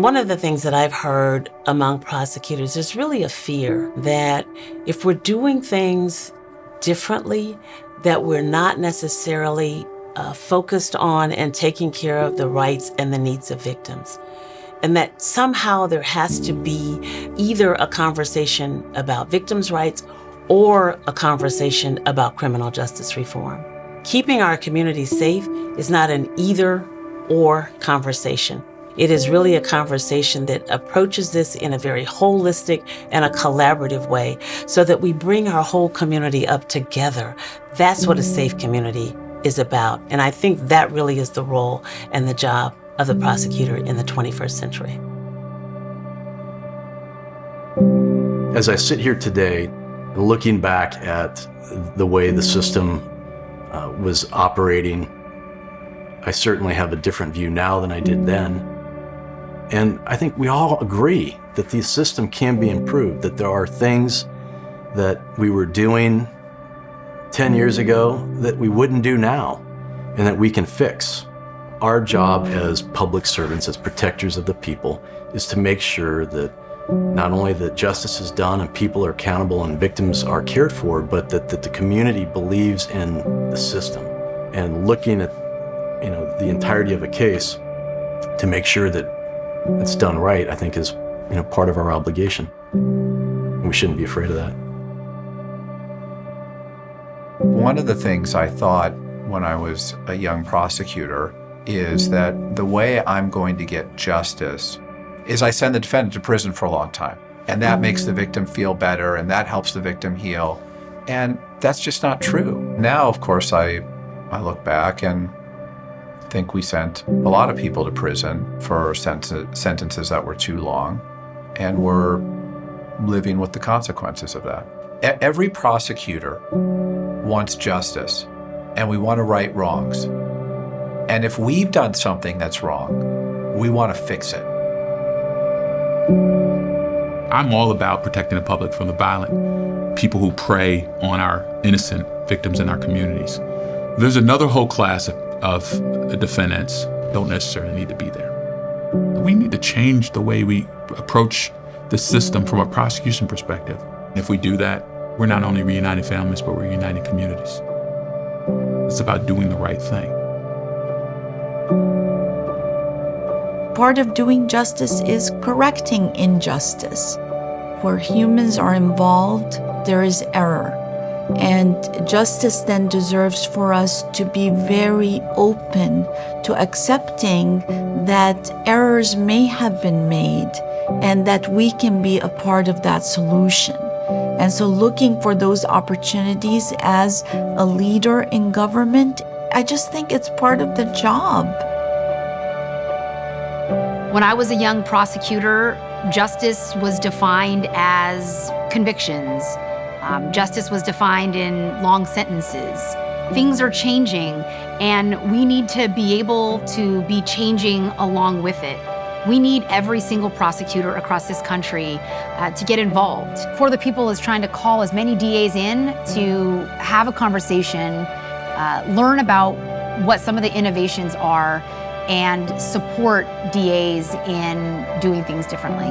One of the things that I've heard among prosecutors is really a fear that if we're doing things differently, that we're not necessarily focused on and taking care of the rights and the needs of victims. And that somehow there has to be either a conversation about victims' rights or a conversation about criminal justice reform. Keeping our communities safe is not an either-or conversation. It is really a conversation that approaches this in a very holistic and a collaborative way so that we bring our whole community up together. That's what a safe community is about. And I think that really is the role and the job of the prosecutor in the 21st century. As I sit here today, looking back at the way the system was operating, I certainly have a different view now than I did then. And I think we all agree that the system can be improved, that there are things that we were doing 10 years ago that we wouldn't do now and that we can fix. Our job as public servants, as protectors of the people, is to make sure that not only that justice is done and people are accountable and victims are cared for, but that the community believes in the system. And looking at the entirety of a case to make sure that it's done right, I think is part of our obligation. And we shouldn't be afraid of that. One of the things I thought when I was a young prosecutor is that the way I'm going to get justice is I send the defendant to prison for a long time. And that makes the victim feel better, and that helps the victim heal. And that's just not true. Now, of course, I look back and think we sent a lot of people to prison for sentences that were too long, and we're living with the consequences of that. Every prosecutor wants justice, and we want to right wrongs. And if we've done something that's wrong, we want to fix it. I'm all about protecting the public from the violent people who prey on our innocent victims in our communities. There's another whole class of defendants don't necessarily need to be there. We need to change the way we approach the system from a prosecution perspective. If we do that, we're not only reuniting families, but we're uniting communities. It's about doing the right thing. Part of doing justice is correcting injustice. Where humans are involved, there is error. And justice then deserves for us to be very open to accepting that errors may have been made and that we can be a part of that solution. And so looking for those opportunities as a leader in government, I just think it's part of the job. When I was a young prosecutor, justice was defined as convictions. Justice was defined in long sentences. Things are changing, and we need to be able to be changing along with it. We need every single prosecutor across this country to get involved. For the People is trying to call as many DAs in to have a conversation, learn about what some of the innovations are, and support DAs in doing things differently.